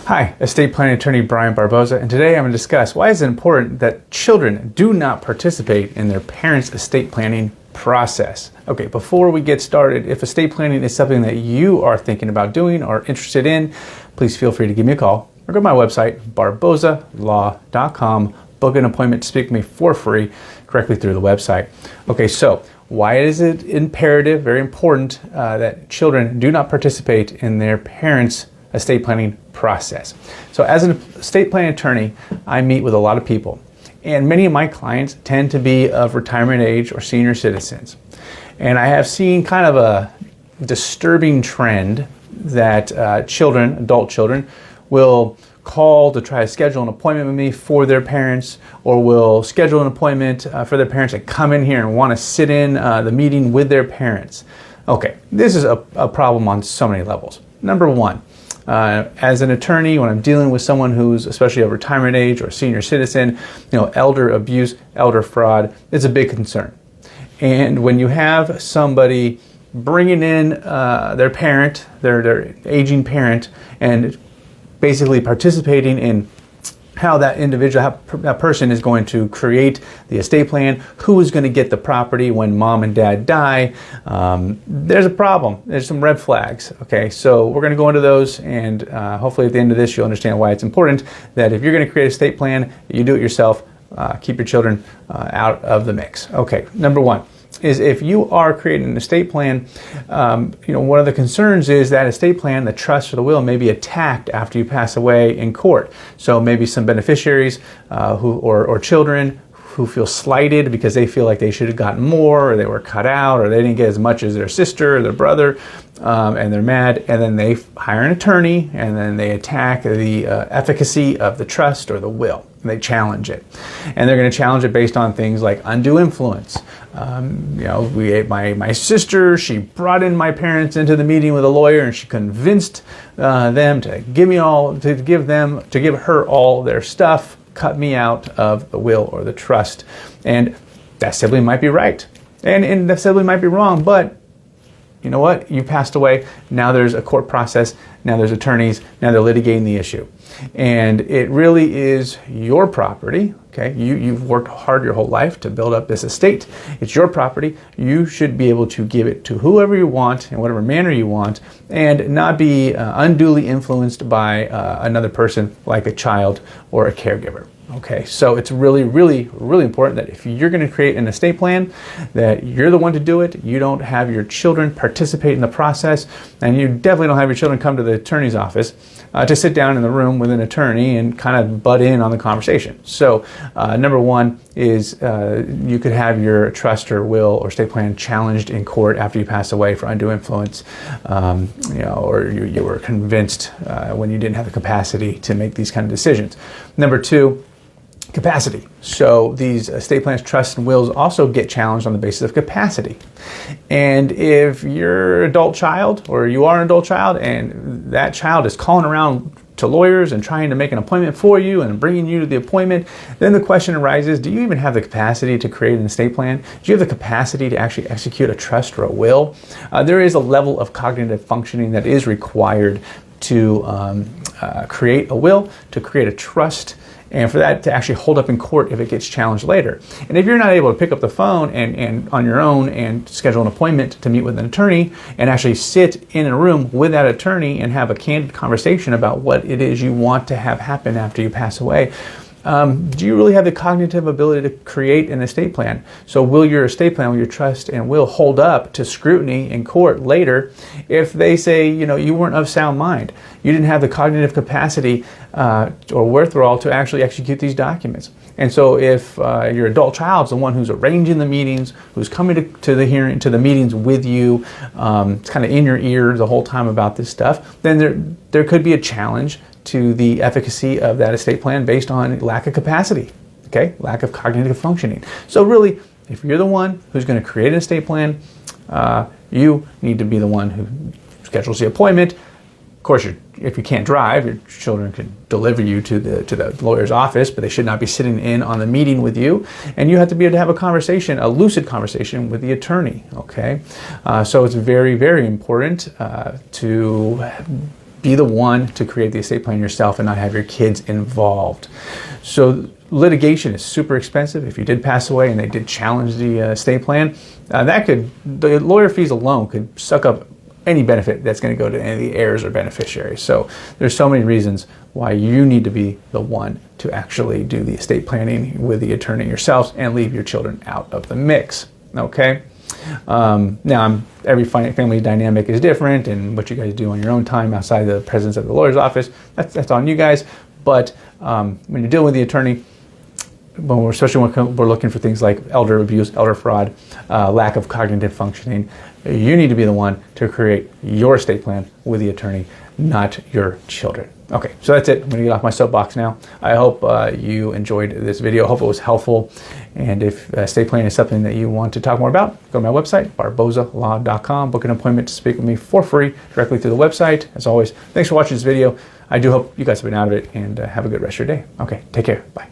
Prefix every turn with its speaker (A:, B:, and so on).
A: Hi, estate planning attorney Brian Barboza, and today I'm going to discuss why is it important that children do not participate in their parents' estate planning process. Okay, before we get started, if estate planning is something that you are thinking about doing or interested in, please feel free to give me a call or go to my website, barbozalaw.com, book an appointment to speak with me for free directly through the website. Okay, so why is it imperative, very important, that children do not participate in their parents' estate planning process? So as an estate planning attorney, I meet with a lot of people, and many of my clients tend to be of retirement age or senior citizens. And I have seen kind of a disturbing trend that adult children will call to try to schedule an appointment with me for their parents, or will schedule an appointment for their parents and come in here and want to sit in the meeting with their parents. Okay, this is a problem on so many levels. Number one, as an attorney, when I'm dealing with someone who's especially of retirement age or senior citizen, elder abuse, elder fraud is a big concern. And when you have somebody bringing in their parent, their aging parent, and basically participating in how that individual, that person is going to create the estate plan, who is going to get the property when mom and dad die, there's a problem. There's some red flags. Okay, so we're going to go into those, and hopefully at the end of this you'll understand why it's important that if you're going to create a estate plan, you do it yourself. Keep your children out of the mix. Okay, number one is if you are creating an estate plan, one of the concerns is that estate plan, the trust or the will, may be attacked after you pass away in court. So maybe some beneficiaries or children who feel slighted because they feel like they should have gotten more, or they were cut out, or they didn't get as much as their sister or their brother, and they're mad, and then they hire an attorney, and then they attack the efficacy of the trust or the will. And they challenge it, and they're going to challenge it based on things like undue influence. My sister, she brought in my parents into the meeting with a lawyer, and she convinced them to give her all their stuff, cut me out of the will or the trust. And that sibling might be right, and that sibling might be wrong, but you know what? You passed away. Now there's a court process. Now there's attorneys. Now they're litigating the issue. And it really is your property. Okay, you've worked hard your whole life to build up this estate. It's your property. You should be able to give it to whoever you want in whatever manner you want, and not be unduly influenced by another person like a child or a caregiver. Okay, so it's really, really, really important that if you're going to create an estate plan, that you're the one to do it. You don't have your children participate in the process, and you definitely don't have your children come to the attorney's office to sit down in the room with an attorney and kind of butt in on the conversation. So number one is you could have your trust or will or estate plan challenged in court after you pass away for undue influence, or you were convinced when you didn't have the capacity to make these kind of decisions. Number two, capacity. So these estate plans, trusts, and wills also get challenged on the basis of capacity. And if you're an adult child, or you are an adult child, and that child is calling around to lawyers and trying to make an appointment for you and bringing you to the appointment, then the question arises, do you even have the capacity to create an estate plan? Do you have the capacity to actually execute a trust or a will? There is a level of cognitive functioning that is required to create a will, to create a trust, and for that to actually hold up in court if it gets challenged later. And if you're not able to pick up the phone and on your own and schedule an appointment to meet with an attorney and actually sit in a room with that attorney and have a candid conversation about what it is you want to have happen after you pass away, do you really have the cognitive ability to create an estate plan? So will your estate plan, will your trust and will hold up to scrutiny in court later if they say, you weren't of sound mind? You didn't have the cognitive capacity or wherewithal to actually execute these documents. And so if your adult child's the one who's arranging the meetings, who's coming to the meetings with you, it's kind of in your ear the whole time about this stuff, then there could be a challenge to the efficacy of that estate plan based on lack of capacity, okay? Lack of cognitive functioning. So really, if you're the one who's going to create an estate plan, you need to be the one who schedules the appointment. Of course, if you can't drive, your children can deliver you to the lawyer's office, but they should not be sitting in on the meeting with you. And you have to be able to have a conversation, a lucid conversation with the attorney, okay? So it's very, very important to be the one to create the estate plan yourself and not have your kids involved. So litigation is super expensive. If you did pass away and they did challenge the estate plan, the lawyer fees alone could suck up any benefit that's going to go to any of the heirs or beneficiaries. So there's so many reasons why you need to be the one to actually do the estate planning with the attorney yourselves and leave your children out of the mix. Okay? Now, every family dynamic is different, and what you guys do on your own time outside the presence of the lawyer's office, that's on you guys. But when you're dealing with the attorney, especially when we're looking for things like elder abuse, elder fraud, lack of cognitive functioning, you need to be the one to create your estate plan with the attorney, not your children. Okay, so that's it. I'm going to get off my soapbox now. I hope you enjoyed this video. I hope it was helpful. And if estate planning is something that you want to talk more about, go to my website, barbozalaw.com. Book an appointment to speak with me for free directly through the website. As always, thanks for watching this video. I do hope you guys have been out of it, and have a good rest of your day. Okay, take care. Bye.